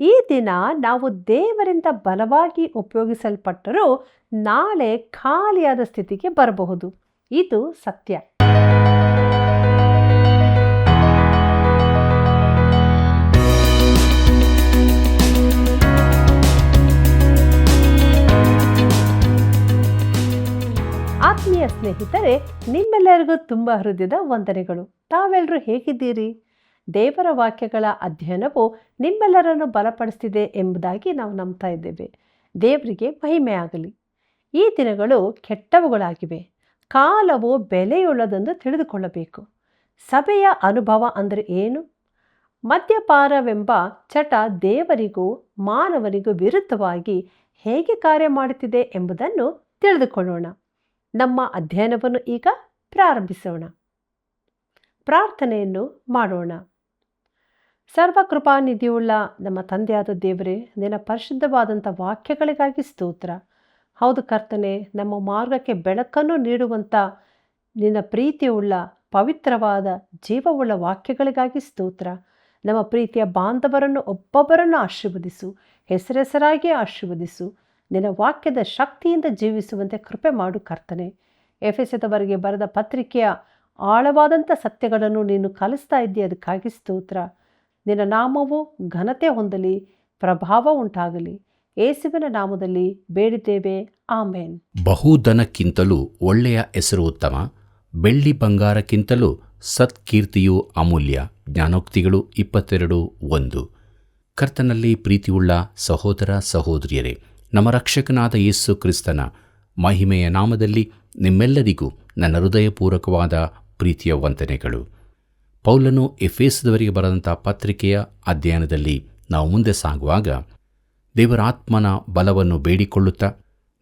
ಈ ದಿನ ನಾವು ದೇವರಿಂದ ಬಲವಾಗಿ ಉಪಯೋಗಿಸಲ್ಪಟ್ಟರೂ ನಾಳೆ ಖಾಲಿಯಾದ ಸ್ಥಿತಿಗೆ ಬರಬಹುದು. ಇದು ಸತ್ಯ. ಆತ್ಮೀಯ ಸ್ನೇಹಿತರೆ, ನಿಮ್ಮೆಲ್ಲರಿಗೂ ತುಂಬ ಹೃದಯದ ವಂದನೆಗಳು. ತಾವೆಲ್ಲರೂ ಹೇಗಿದ್ದೀರಿ? ದೇವರ ವಾಕ್ಯಗಳ ಅಧ್ಯಯನವು ನಿಮ್ಮೆಲ್ಲರನ್ನು ಬಲಪಡಿಸ್ತಿದೆ ಎಂಬುದಾಗಿ ನಾವು ನಂಬ್ತಾ ಇದ್ದೇವೆ. ದೇವರಿಗೆ ಮಹಿಮೆ ಆಗಲಿ. ಈ ದಿನಗಳು ಕೆಟ್ಟವುಗಳಾಗಿವೆ. ಕಾಲವು ಬೆಲೆಯುಳ್ಳದೆಂದು ತಿಳಿದುಕೊಳ್ಳಬೇಕು. ಸಭೆಯ ಅನುಭವ ಅಂದರೆ ಏನು? ಮದ್ಯಪಾನವೆಂಬ ಚಟ ದೇವರಿಗೂ ಮಾನವನಿಗೂ ವಿರುದ್ಧವಾಗಿ ಹೇಗೆ ಕಾರ್ಯ ಮಾಡುತ್ತಿದೆ ಎಂಬುದನ್ನು ತಿಳಿದುಕೊಳ್ಳೋಣ. ನಮ್ಮ ಅಧ್ಯಯನವನ್ನು ಈಗ ಪ್ರಾರಂಭಿಸೋಣ. ಪ್ರಾರ್ಥನೆಯನ್ನು ಮಾಡೋಣ. ಸರ್ವಕೃಪಾನಿಧಿಯುಳ್ಳ ನಮ್ಮ ತಂದೆಯಾದ ದೇವರೇ, ನಿನ್ನ ಪರಿಶುದ್ಧವಾದಂಥ ವಾಕ್ಯಗಳಿಗಾಗಿ ಸ್ತೋತ್ರ. ಹೌದು ಕರ್ತನೆ, ನಮ್ಮ ಮಾರ್ಗಕ್ಕೆ ಬೆಳಕನ್ನು ನೀಡುವಂಥ ನಿನ್ನ ಪ್ರೀತಿಯುಳ್ಳ ಪವಿತ್ರವಾದ ಜೀವವುಳ್ಳ ವಾಕ್ಯಗಳಿಗಾಗಿ ಸ್ತೋತ್ರ. ನಮ್ಮ ಪ್ರೀತಿಯ ಬಾಂಧವರನ್ನು ಒಬ್ಬೊಬ್ಬರನ್ನು ಆಶೀರ್ವದಿಸು, ಹೆಸರಾಗಿ ಆಶೀರ್ವದಿಸು. ನಿನ್ನ ವಾಕ್ಯದ ಶಕ್ತಿಯಿಂದ ಜೀವಿಸುವಂತೆ ಕೃಪೆ ಮಾಡು ಕರ್ತನೆ. ಎಫೆಸದವರೆಗೆ ಬರೆದ ಪತ್ರಿಕೆಯ ಆಳವಾದಂಥ ಸತ್ಯಗಳನ್ನು ನೀನು ಕಲಿಸ್ತಾ ಇದ್ದೀಯ, ಅದಕ್ಕಾಗಿ ಸ್ತೋತ್ರ. ನಿನ್ನ ನಾಮವು ಘನತೆ ಹೊಂದಲಿ, ಪ್ರಭಾವ ಉಂಟಾಗಲಿ. ಯೇಸುವಿನ ನಾಮದಲ್ಲಿ ಬೇಡಿದ್ದೇವೆ, ಆಮೇನ್. ಬಹುಧನಕ್ಕಿಂತಲೂ ಒಳ್ಳೆಯ ಹೆಸರು ಉತ್ತಮ, ಬೆಳ್ಳಿ ಬಂಗಾರಕ್ಕಿಂತಲೂ ಸತ್ಕೀರ್ತಿಯು ಅಮೂಲ್ಯ. ಜ್ಞಾನೋಕ್ತಿಗಳು 22:1. ಕರ್ತನಲ್ಲಿ ಪ್ರೀತಿಯುಳ್ಳ ಸಹೋದರ ಸಹೋದರಿಯರೇ, ನಮ್ಮ ರಕ್ಷಕನಾದ ಯೇಸು ಕ್ರಿಸ್ತನ ಮಹಿಮೆಯ ನಾಮದಲ್ಲಿ ನಿಮ್ಮೆಲ್ಲರಿಗೂ ನನ್ನ ಹೃದಯಪೂರ್ವಕವಾದ ಪ್ರೀತಿಯ ವಂದನೆಗಳು. ಪೌಲನು ಎಫೆಸದವರಿಗೆ ಬರೆದಂಥ ಪತ್ರಿಕೆಯ ಅಧ್ಯಯನದಲ್ಲಿ ನಾವು ಮುಂದೆ ಸಾಗುವಾಗ ದೇವರ ಆತ್ಮನ ಬಲವನ್ನು ಬೇಡಿಕೊಳ್ಳುತ್ತಾ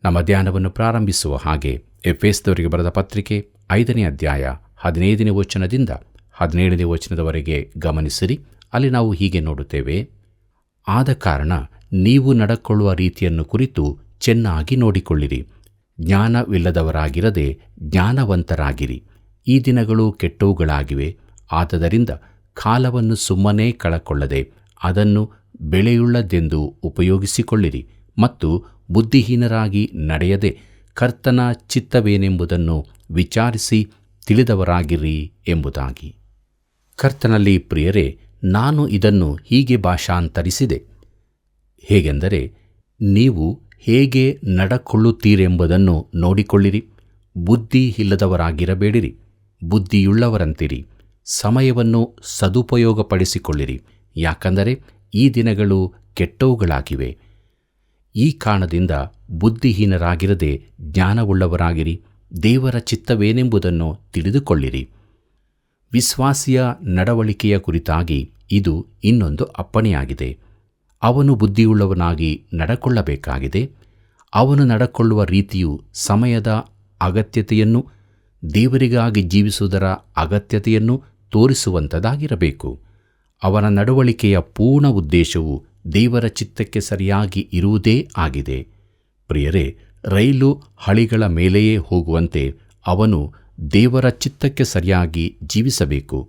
ನಮ್ಮ ಧ್ಯಾನವನ್ನು ಪ್ರಾರಂಭಿಸುವ ಹಾಗೆ ಎಫೆಸದವರಿಗೆ ಬರೆದ ಪತ್ರಿಕೆ 5ನೇ ಅಧ್ಯಾಯ 15ನೇ ವಚನದಿಂದ 17ನೇ ವಚನದವರೆಗೆ ಗಮನಿಸಿರಿ. ಅಲ್ಲಿ ನಾವು ಹೀಗೆ ನೋಡುತ್ತೇವೆ: ಆದ ಕಾರಣ ನೀವು ನಡಕೊಳ್ಳುವ ರೀತಿಯನ್ನು ಕುರಿತು ಚೆನ್ನಾಗಿ ನೋಡಿಕೊಳ್ಳಿರಿ. ಜ್ಞಾನವಿಲ್ಲದವರಾಗಿರದೆ ಜ್ಞಾನವಂತರಾಗಿರಿ. ಈ ದಿನಗಳು ಕೆಟ್ಟವುಗಳಾಗಿವೆ. ಆದದರಿಂದ ಕಾಲವನ್ನು ಸುಮ್ಮನೆ ಕಳಕೊಳ್ಳದೆ ಅದನ್ನು ಬೆಲೆಯುಳ್ಳದೆಂದು ಉಪಯೋಗಿಸಿಕೊಳ್ಳಿರಿ. ಮತ್ತು ಬುದ್ಧಿಹೀನರಾಗಿ ನಡೆಯದೆ ಕರ್ತನ ಚಿತ್ತವೇನೆಂಬುದನ್ನು ವಿಚಾರಿಸಿ ತಿಳಿದವರಾಗಿರಿ ಎಂಬುದಾಗಿ. ಕರ್ತನಲ್ಲಿ ಪ್ರಿಯರೇ, ನಾನು ಇದನ್ನು ಹೀಗೆ ಭಾಷಾಂತರಿಸಿದೆ. ಹೇಗೆಂದರೆ, ನೀವು ಹೇಗೆ ನಡಕೊಳ್ಳುತ್ತೀರೆಂಬುದನ್ನು ನೋಡಿಕೊಳ್ಳಿರಿ. ಬುದ್ಧಿ ಇಲ್ಲದವರಾಗಿರಬೇಡಿರಿ, ಬುದ್ಧಿಯುಳ್ಳವರಂತಿರಿ. ಸಮಯವನ್ನು ಸದುಪಯೋಗಪಡಿಸಿಕೊಳ್ಳಿರಿ, ಯಾಕಂದರೆ ಈ ದಿನಗಳು ಕೆಟ್ಟವುಗಳಾಗಿವೆ. ಈ ಕಾರಣದಿಂದ ಬುದ್ಧಿಹೀನರಾಗಿರದೆ ಜ್ಞಾನವುಳ್ಳವರಾಗಿರಿ. ದೇವರ ಚಿತ್ತವೇನೆಂಬುದನ್ನು ತಿಳಿದುಕೊಳ್ಳಿರಿ. ವಿಶ್ವಾಸಿಯ ನಡವಳಿಕೆಯ ಕುರಿತಾಗಿ ಇದು ಇನ್ನೊಂದು ಅಪ್ಪಣೆಯಾಗಿದೆ. ಅವನು ಬುದ್ಧಿಯುಳ್ಳವನಾಗಿ ನಡಕೊಳ್ಳಬೇಕಾಗಿದೆ. ಅವನು ನಡಕೊಳ್ಳುವ ರೀತಿಯು ಸಮಯದ ಅಗತ್ಯತೆಯನ್ನು, ದೇವರಿಗಾಗಿ ಜೀವಿಸುವುದರ ಅಗತ್ಯತೆಯನ್ನು ತೋರಿಸುವಂಥದ್ದಾಗಿರಬೇಕು. ಅವನ ನಡವಳಿಕೆಯ ಪೂರ್ಣ ಉದ್ದೇಶವು ದೇವರ ಚಿತ್ತಕ್ಕೆ ಸರಿಯಾಗಿ ಇರುವುದೇ ಆಗಿದೆ. ಪ್ರಿಯರೇ, ರೈಲು ಹಳಿಗಳ ಮೇಲೆಯೇ ಹೋಗುವಂತೆ ಅವನು ದೇವರ ಚಿತ್ತಕ್ಕೆ ಸರಿಯಾಗಿ ಜೀವಿಸಬೇಕು.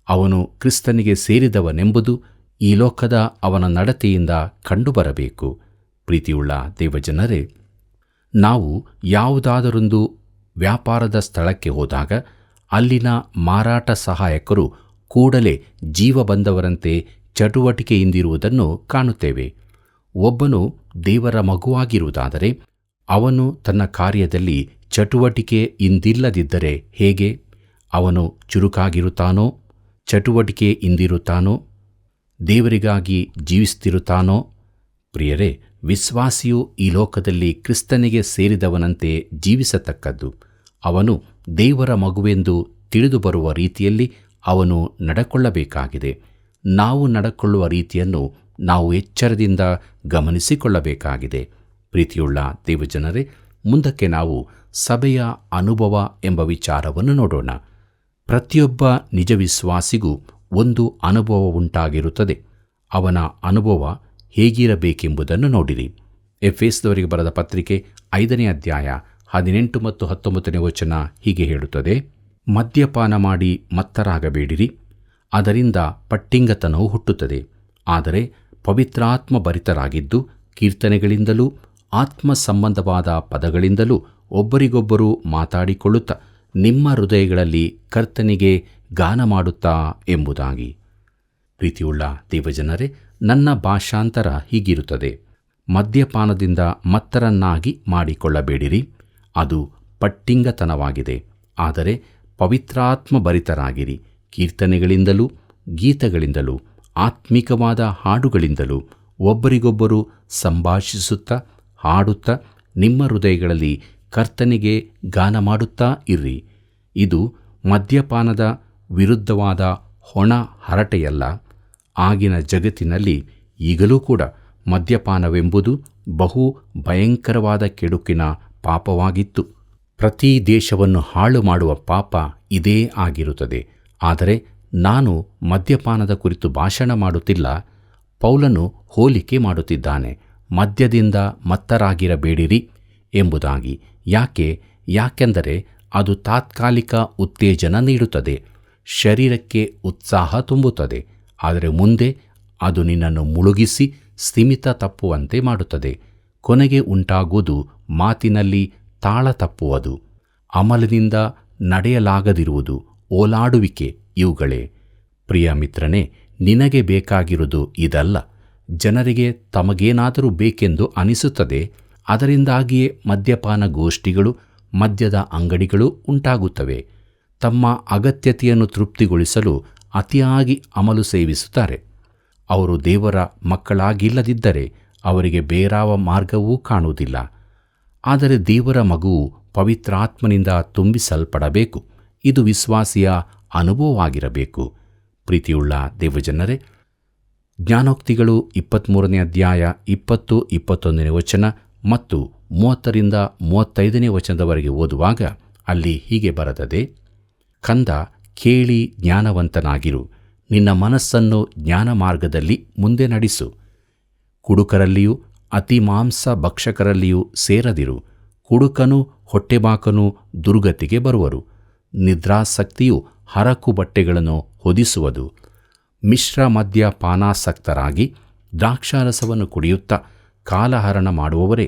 ಅವನು ಕ್ರಿಸ್ತನಿಗೆ ಸೇರಿದವನೆಂಬುದು ಈ ಲೋಕದ ಅವನ ನಡತೆಯಿಂದ ಕಂಡುಬರಬೇಕು. ಪ್ರೀತಿಯುಳ್ಳ ದೇವಜನರೇ, ನಾವು ಯಾವುದಾದರೊಂದು ವ್ಯಾಪಾರದ ಸ್ಥಳಕ್ಕೆ ಹೋದಾಗ ಅಲ್ಲಿನ ಮಾರಾಟ ಸಹಾಯಕರು ಕೂಡಲೇ ಜೀವ ಬಂದವರಂತೆ ಚಟುವಟಿಕೆಯಿಂದಿರುವುದನ್ನು ಕಾಣುತ್ತೇವೆ. ಒಬ್ಬನು ದೇವರ ಮಗುವಾಗಿರುವುದಾದರೆ ಅವನು ತನ್ನ ಕಾರ್ಯದಲ್ಲಿ ಚಟುವಟಿಕೆಯಿಂದಿಲ್ಲದಿದ್ದರೆ ಹೇಗೆ? ಅವನು ಚುರುಕಾಗಿರುತ್ತಾನೋ, ಚಟುವಟಿಕೆಯಿಂದಿರುತ್ತಾನೋ, ದೇವರಿಗಾಗಿ ಜೀವಿಸುತ್ತಿರುತ್ತಾನೋ? ಪ್ರಿಯರೇ, ವಿಶ್ವಾಸಿಯು ಈ ಲೋಕದಲ್ಲಿ ಕ್ರಿಸ್ತನಿಗೆ ಸೇರಿದವನಂತೆ ಜೀವಿಸತಕ್ಕದ್ದು. ಅವನು ದೇವರ ಮಗುವೆಂದು ತಿಳಿದು ಬರುವ ರೀತಿಯಲ್ಲಿ ಅವನು ನಡಕೊಳ್ಳಬೇಕಾಗಿದೆ. ನಾವು ನಡಕೊಳ್ಳುವ ರೀತಿಯನ್ನು ನಾವು ಎಚ್ಚರದಿಂದ ಗಮನಿಸಿಕೊಳ್ಳಬೇಕಾಗಿದೆ. ಪ್ರೀತಿಯುಳ್ಳ ದೇವಜನರೇ, ಮುಂದಕ್ಕೆ ನಾವು ಸಭೆಯ ಅನುಭವ ಎಂಬ ವಿಚಾರವನ್ನು ನೋಡೋಣ. ಪ್ರತಿಯೊಬ್ಬ ನಿಜ ವಿಶ್ವಾಸಿಗೂ ಒಂದು ಅನುಭವ ಉಂಟಾಗಿರುತ್ತದೆ. ಅವನ ಅನುಭವ ಹೇಗಿರಬೇಕೆಂಬುದನ್ನು ನೋಡಿರಿ. ಎಫೆಸದವರಿಗೆ ಬರೆದ ಪತ್ರಿಕೆ 5ನೇ ಅಧ್ಯಾಯ 18 ಮತ್ತು 19ನೇ ವಚನ ಹೀಗೆ ಹೇಳುತ್ತದೆ: ಮದ್ಯಪಾನ ಮಾಡಿ ಮತ್ತರಾಗಬೇಡಿರಿ, ಅದರಿಂದ ಪಟ್ಟಿಂಗತನವು ಹುಟ್ಟುತ್ತದೆ. ಆದರೆ ಪವಿತ್ರಾತ್ಮ ಭರಿತರಾಗಿದ್ದು ಕೀರ್ತನೆಗಳಿಂದಲೂ ಆತ್ಮ ಸಂಬಂಧವಾದ ಪದಗಳಿಂದಲೂ ಒಬ್ಬರಿಗೊಬ್ಬರು ಮಾತಾಡಿಕೊಳ್ಳುತ್ತಾ ನಿಮ್ಮ ಹೃದಯಗಳಲ್ಲಿ ಕರ್ತನಿಗೆ ಗಾನ ಮಾಡುತ್ತಾ ಎಂಬುದಾಗಿ. ಪ್ರೀತಿಯುಳ್ಳ ದೇವಜನರೇ, ನನ್ನ ಭಾಷಾಂತರ ಹೀಗಿರುತ್ತದೆ: ಮದ್ಯಪಾನದಿಂದ ಮತ್ತರನ್ನಾಗಿ ಮಾಡಿಕೊಳ್ಳಬೇಡಿರಿ, ಅದು ಪಟ್ಟಿಂಗತನವಾಗಿದೆ. ಆದರೆ ಪವಿತ್ರಾತ್ಮ ಭರಿತರಾಗಿರಿ, ಕೀರ್ತನೆಗಳಿಂದಲೂ ಗೀತಗಳಿಂದಲೂ ಆತ್ಮಿಕವಾದ ಹಾಡುಗಳಿಂದಲೂ ಒಬ್ಬರಿಗೊಬ್ಬರು ಸಂಭಾಷಿಸುತ್ತಾ ಹಾಡುತ್ತಾ ನಿಮ್ಮ ಹೃದಯಗಳಲ್ಲಿ ಕರ್ತನಿಗೆ ಗಾನ ಮಾಡುತ್ತಾ ಇರ್ರಿ. ಇದು ಮದ್ಯಪಾನದ ವಿರುದ್ಧವಾದ ಹೊಣ ಹರಟೆಯಲ್ಲ. ಆಗಿನ ಜಗತ್ತಿನಲ್ಲಿ ಈಗಲೂ ಕೂಡ ಮದ್ಯಪಾನವೆಂಬುದು ಬಹು ಭಯಂಕರವಾದ ಕೆಡುಕಿನ ಪಾಪವಾಗಿತ್ತು. ಪ್ರತಿ ದೇಶವನ್ನು ಹಾಳು ಮಾಡುವ ಪಾಪ ಇದೇ ಆಗಿರುತ್ತದೆ. ಆದರೆ ನಾನು ಮದ್ಯಪಾನದ ಕುರಿತು ಭಾಷಣ ಮಾಡುತ್ತಿಲ್ಲ. ಪೌಲನು ಹೋಲಿಕೆ ಮಾಡುತ್ತಿದ್ದಾನೆ, ಮದ್ಯದಿಂದ ಮತ್ತರಾಗಿರಬೇಡಿರಿ ಎಂಬುದಾಗಿ. ಯಾಕೆಂದರೆ ಅದು ತಾತ್ಕಾಲಿಕ ಉತ್ತೇಜನ ನೀಡುತ್ತದೆ, ಶರೀರಕ್ಕೆ ಉತ್ಸಾಹ ತುಂಬುತ್ತದೆ. ಆದರೆ ಮುಂದೆ ಅದು ನಿನ್ನನ್ನು ಮುಳುಗಿಸಿ ಸ್ಥಿಮಿತ ತಪ್ಪುವಂತೆ ಮಾಡುತ್ತದೆ. ಕೊನೆಗೆ ಉಂಟಾಗುವುದು ಮಾತಿನಲ್ಲಿ ತಾಳ ತಪ್ಪುವುದು, ಅಮಲಿನಿಂದ ನಡೆಯಲಾಗದಿರುವುದು, ಓಲಾಡುವಿಕೆ. ಇವುಗಳೇ. ಪ್ರಿಯ ಮಿತ್ರನೇ, ನಿನಗೆ ಬೇಕಾಗಿರುವುದು ಇದಲ್ಲ. ಜನರಿಗೆ ತಮಗೇನಾದರೂ ಬೇಕೆಂದು ಅನಿಸುತ್ತದೆ. ಅದರಿಂದಾಗಿಯೇ ಮದ್ಯಪಾನ ಗೋಷ್ಠಿಗಳು, ಮದ್ಯದ ಅಂಗಡಿಗಳು ಉಂಟಾಗುತ್ತವೆ. ತಮ್ಮ ಅಗತ್ಯತೆಯನ್ನು ತೃಪ್ತಿಗೊಳಿಸಲು ಅತಿಯಾಗಿ ಅಮಲು ಸೇವಿಸುತ್ತಾರೆ. ಅವರು ದೇವರ ಮಕ್ಕಳಾಗಿಲ್ಲದಿದ್ದರೆ ಅವರಿಗೆ ಬೇರಾವ ಮಾರ್ಗವೂ ಕಾಣುವುದಿಲ್ಲ. ಆದರೆ ದೇವರ ಮಗುವು ಪವಿತ್ರಾತ್ಮನಿಂದ ತುಂಬಿಸಲ್ಪಡಬೇಕು. ಇದು ವಿಶ್ವಾಸಿಯ ಅನುಭವವಾಗಿರಬೇಕು. ಪ್ರೀತಿಯುಳ್ಳ ದೇವಜನರೇ, ಜ್ಞಾನೋಕ್ತಿಗಳು 23ನೇ ಅಧ್ಯಾಯ 20-21ನೇ ವಚನ ಮತ್ತು 30-35ನೇ ವಚನದವರೆಗೆ ಓದುವಾಗ ಅಲ್ಲಿ ಹೀಗೆ ಬರೆದದೆ: ಕಂದ, ಕೇಳಿ ಜ್ಞಾನವಂತನಾಗಿರು, ನಿನ್ನ ಮನಸ್ಸನ್ನು ಜ್ಞಾನ ಮಾರ್ಗದಲ್ಲಿ ಮುಂದೆ ನಡೆಸು. ಕುಡುಕರಲ್ಲಿಯೂ ಅತಿ ಮಾಂಸ ಭಕ್ಷಕರಲ್ಲಿಯೂ ಸೇರದಿರು. ಕುಡುಕನೂ ಹೊಟ್ಟೆಬಾಕನೂ ದುರ್ಗತಿಗೆ ಬರುವರು. ನಿದ್ರಾಸಕ್ತಿಯು ಹರಕು ಬಟ್ಟೆಗಳನ್ನು ಹೊದಿಸುವುದು. ಮಿಶ್ರ ಮದ್ಯ ಪಾನಾಸಕ್ತರಾಗಿ ದ್ರಾಕ್ಷಾರಸವನ್ನು ಕುಡಿಯುತ್ತಾ ಕಾಲಹರಣ ಮಾಡುವವರೇ,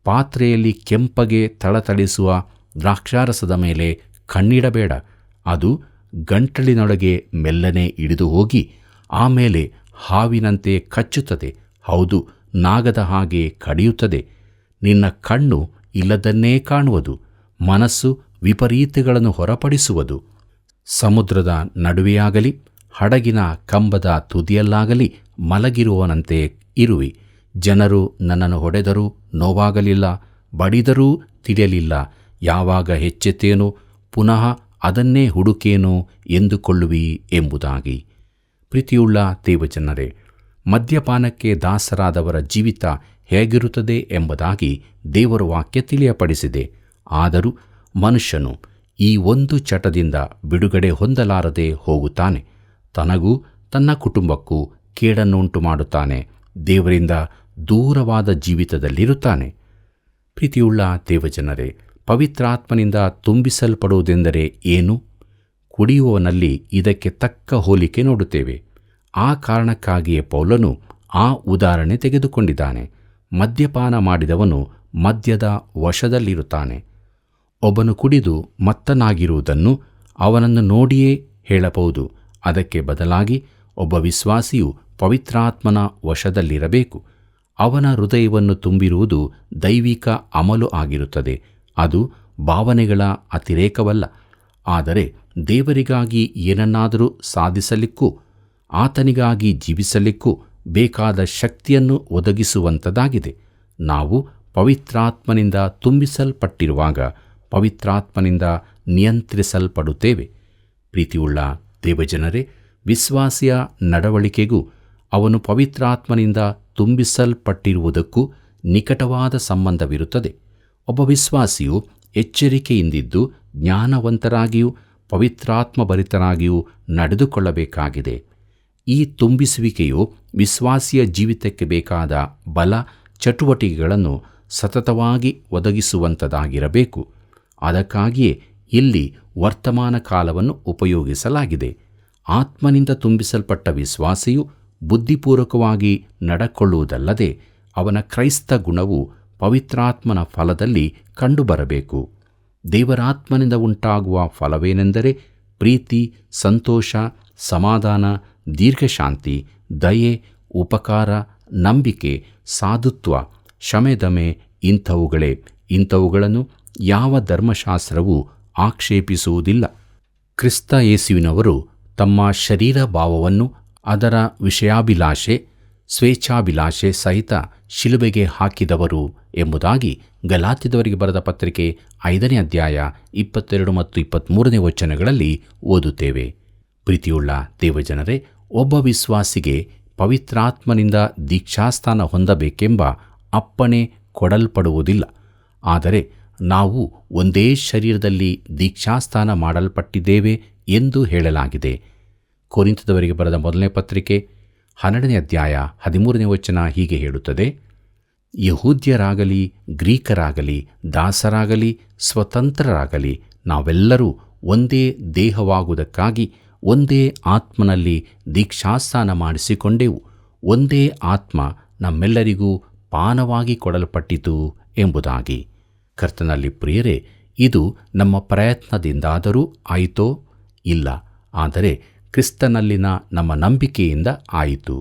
ಪಾತ್ರೆಯಲ್ಲಿ ಕೆಂಪಗೆ ಥಳಥಳಿಸುವ ದ್ರಾಕ್ಷಾರಸದ ಮೇಲೆ ಕಣ್ಣಿಡಬೇಡ. ಅದು ಗಂಟಲಿನೊಳಗೆ ಮೆಲ್ಲನೆ ಇಳಿದು ಹೋಗಿ ಆಮೇಲೆ ಹಾವಿನಂತೆ ಕಚ್ಚುತ್ತದೆ. ಹೌದು, ನಾಗದ ಹಾಗೆ ಕಡಿಯುತ್ತದೆ. ನಿನ್ನ ಕಣ್ಣು ಇಲ್ಲದನ್ನೇ ಕಾಣುವುದು, ಮನಸ್ಸು ವಿಪರೀತಗಳನ್ನು ಹೊರಪಡಿಸುವುದು. ಸಮುದ್ರದ ನಡುವೆಯಾಗಲಿ ಹಡಗಿನ ಕಂಬದ ತುದಿಯಲ್ಲಾಗಲಿ ಮಲಗಿರುವವನಂತೆ ಇರುವಿ. ಜನರು ನನ್ನನ್ನು ಹೊಡೆದರೂ ನೋವಾಗಲಿಲ್ಲ, ಬಡಿದರೂ ತಿಳಿಯಲಿಲ್ಲ. ಯಾವಾಗ ಹೆಚ್ಚೆತ್ತೇನೋ ಪುನಃ ಅದನ್ನೇ ಹುಡುಕೇನೋ ಎಂದುಕೊಳ್ಳುವಿ ಎಂಬುದಾಗಿ. ಪ್ರೀತಿಯುಳ್ಳ ದೇವಜನರೇ, ಮದ್ಯಪಾನಕ್ಕೆ ದಾಸರಾದವರ ಜೀವಿತ ಹೇಗಿರುತ್ತದೆ ಎಂಬುದಾಗಿ ದೇವರ ವಾಕ್ಯ ತಿಳಿಯಪಡಿಸಿದೆ. ಆದರೂ ಮನುಷ್ಯನು ಈ ಒಂದು ಚಟದಿಂದ ಬಿಡುಗಡೆ ಹೊಂದಲಾರದೆ ಹೋಗುತ್ತಾನೆ. ತನಗೂ ತನ್ನ ಕುಟುಂಬಕ್ಕೂ ಕೇಡನ್ನುಂಟು ಮಾಡುತ್ತಾನೆ. ದೇವರಿಂದ ದೂರವಾದ ಜೀವಿತದಲ್ಲಿರುತ್ತಾನೆ. ಪ್ರೀತಿಯುಳ್ಳ ದೇವಜನರೇ, ಪವಿತ್ರಾತ್ಮನಿಂದ ತುಂಬಿಸಲ್ಪಡುವುದೆಂದರೆ ಏನು? ಕುಡಿಯುವವನಲ್ಲಿ ಇದಕ್ಕೆ ತಕ್ಕ ಹೋಲಿಕೆ ನೋಡುತ್ತೇವೆ. ಆ ಕಾರಣಕ್ಕಾಗಿಯೇ ಪೌಲನು ಆ ಉದಾಹರಣೆ ತೆಗೆದುಕೊಂಡಿದ್ದಾನೆ. ಮದ್ಯಪಾನ ಮಾಡಿದವನು ಮದ್ಯದ ವಶದಲ್ಲಿರುತ್ತಾನೆ. ಒಬ್ಬನು ಕುಡಿದು ಮತ್ತನಾಗಿರುವುದನ್ನು ಅವನನ್ನು ನೋಡಿಯೇ ಹೇಳಬಹುದು. ಅದಕ್ಕೆ ಬದಲಾಗಿ ಒಬ್ಬ ವಿಶ್ವಾಸಿಯು ಪವಿತ್ರಾತ್ಮನ ವಶದಲ್ಲಿರಬೇಕು. ಅವನ ಹೃದಯವನ್ನು ತುಂಬಿರುವುದು ದೈವಿಕ ಅಮಲು ಆಗಿರುತ್ತದೆ. ಅದು ಭಾವನೆಗಳ ಅತಿರೇಕವಲ್ಲ, ಆದರೆ ದೇವರಿಗಾಗಿ ಏನನ್ನಾದರೂ ಸಾಧಿಸಲಿಕ್ಕೂ ಆತನಿಗಾಗಿ ಜೀವಿಸಲಿಕ್ಕೂ ಬೇಕಾದ ಶಕ್ತಿಯನ್ನು ಒದಗಿಸುವಂಥದ್ದಾಗಿದೆ. ನಾವು ಪವಿತ್ರಾತ್ಮನಿಂದ ತುಂಬಿಸಲ್ಪಟ್ಟಿರುವಾಗ ಪವಿತ್ರಾತ್ಮನಿಂದ ನಿಯಂತ್ರಿಸಲ್ಪಡುತ್ತೇವೆ. ಪ್ರೀತಿಯುಳ್ಳ ದೇವಜನರೇ, ವಿಶ್ವಾಸಿಯ ನಡವಳಿಕೆಗೂ ಅವನು ಪವಿತ್ರಾತ್ಮನಿಂದ ತುಂಬಿಸಲ್ಪಟ್ಟಿರುವುದಕ್ಕೂ ನಿಕಟವಾದ ಸಂಬಂಧವಿರುತ್ತದೆ. ಒಬ್ಬ ವಿಶ್ವಾಸಿಯು ಎಚ್ಚರಿಕೆಯಿಂದಿದ್ದು ಜ್ಞಾನವಂತರಾಗಿಯೂ ಪವಿತ್ರಾತ್ಮಭರಿತರಾಗಿಯೂ ನಡೆದುಕೊಳ್ಳಬೇಕಾಗಿದೆ. ಈ ತುಂಬಿಸುವಿಕೆಯು ವಿಶ್ವಾಸಿಯ ಜೀವಿತಕ್ಕೆ ಬೇಕಾದ ಬಲ ಚಟುವಟಿಕೆಗಳನ್ನು ಸತತವಾಗಿ ಒದಗಿಸುವಂಥದ್ದಾಗಿರಬೇಕು. ಅದಕ್ಕಾಗಿಯೇ ಇಲ್ಲಿ ವರ್ತಮಾನ ಕಾಲವನ್ನು ಉಪಯೋಗಿಸಲಾಗಿದೆ. ಆತ್ಮನಿಂದ ತುಂಬಿಸಲ್ಪಟ್ಟ ವಿಶ್ವಾಸಿಯು ಬುದ್ಧಿಪೂರ್ವಕವಾಗಿ ನಡಕೊಳ್ಳುವುದಲ್ಲದೆ ಅವನ ಕ್ರೈಸ್ತ ಗುಣವು ಪವಿತ್ರಾತ್ಮನ ಫಲದಲ್ಲಿ ಕಂಡುಬರಬೇಕು. ದೇವರಾತ್ಮನಿಂದ ಉಂಟಾಗುವ ಫಲವೇನೆಂದರೆ ಪ್ರೀತಿ, ಸಂತೋಷ, ಸಮಾಧಾನ, ದೀರ್ಘಶಾಂತಿ, ದಯೆ, ಉಪಕಾರ, ನಂಬಿಕೆ, ಸಾಧುತ್ವ, ಶಮೆದಮೆ ಇಂಥವುಗಳೇ. ಇಂಥವುಗಳನ್ನು ಯಾವ ಧರ್ಮಶಾಸ್ತ್ರವೂ ಆಕ್ಷೇಪಿಸುವುದಿಲ್ಲ. ಕ್ರಿಸ್ತ ಯೇಸುವಿನವರು ತಮ್ಮ ಶರೀರ ಭಾವವನ್ನು ಅದರ ವಿಷಯಾಭಿಲಾಷೆ, ಸ್ವೇಚ್ಛಾಭಿಲಾಷೆ ಸಹಿತ ಶಿಲುಬೆಗೆ ಹಾಕಿದವರು ಎಂಬುದಾಗಿ ಗಲಾತ್ಯದವರಿಗೆ ಬರೆದ ಪತ್ರಿಕೆ 5ನೇ ಅಧ್ಯಾಯ 22 ಮತ್ತು 23ನೇ ವಚನಗಳಲ್ಲಿ ಓದುತ್ತೇವೆ. ಪ್ರೀತಿಯುಳ್ಳ ದೇವಜನರೇ, ಒಬ್ಬ ವಿಶ್ವಾಸಿಗೆ ಪವಿತ್ರಾತ್ಮನಿಂದ ದೀಕ್ಷಾಸ್ಥಾನ ಹೊಂದಬೇಕೆಂಬ ಅಪ್ಪಣೆ ಕೊಡಲ್ಪಡುವುದಿಲ್ಲ. ಆದರೆ ನಾವು ಒಂದೇ ಶರೀರದಲ್ಲಿ ದೀಕ್ಷಾಸ್ಥಾನ ಮಾಡಲ್ಪಟ್ಟಿದ್ದೇವೆ ಎಂದು ಹೇಳಲಾಗಿದೆ. ಕೊರಿಂಥದವರಿಗೆ ಬರೆದ 1ನೇ ಪತ್ರಿಕೆ 12ನೇ ಅಧ್ಯಾಯ 13ನೇ ವಚನ ಹೀಗೆ ಹೇಳುತ್ತದೆ: ಯಹೂದ್ಯರಾಗಲಿ, ಗ್ರೀಕರಾಗಲಿ, ದಾಸರಾಗಲಿ, ಸ್ವತಂತ್ರರಾಗಲಿ, ನಾವೆಲ್ಲರೂ ಒಂದೇ ದೇಹವಾಗುವುದಕ್ಕಾಗಿ ಒಂದೇ ಆತ್ಮನಲ್ಲಿ ದೀಕ್ಷಾಸ್ನಾನ ಮಾಡಿಸಿಕೊಂಡೆವು. ಒಂದೇ ಆತ್ಮ ನಮ್ಮೆಲ್ಲರಿಗೂ ಪಾನವಾಗಿ ಕೊಡಲ್ಪಟ್ಟಿತು ಎಂಬುದಾಗಿ. ಕರ್ತನಲ್ಲಿ ಪ್ರಿಯರೇ, ಇದು ನಮ್ಮ ಪ್ರಯತ್ನದಿಂದಾದರೂ ಆಯಿತೋ? ಇಲ್ಲ, ಆದರೆ ಕ್ರಿಸ್ತನಲ್ಲಿನ ನಮ್ಮ ನಂಬಿಕೆಯಿಂದ ಆಯಿತು.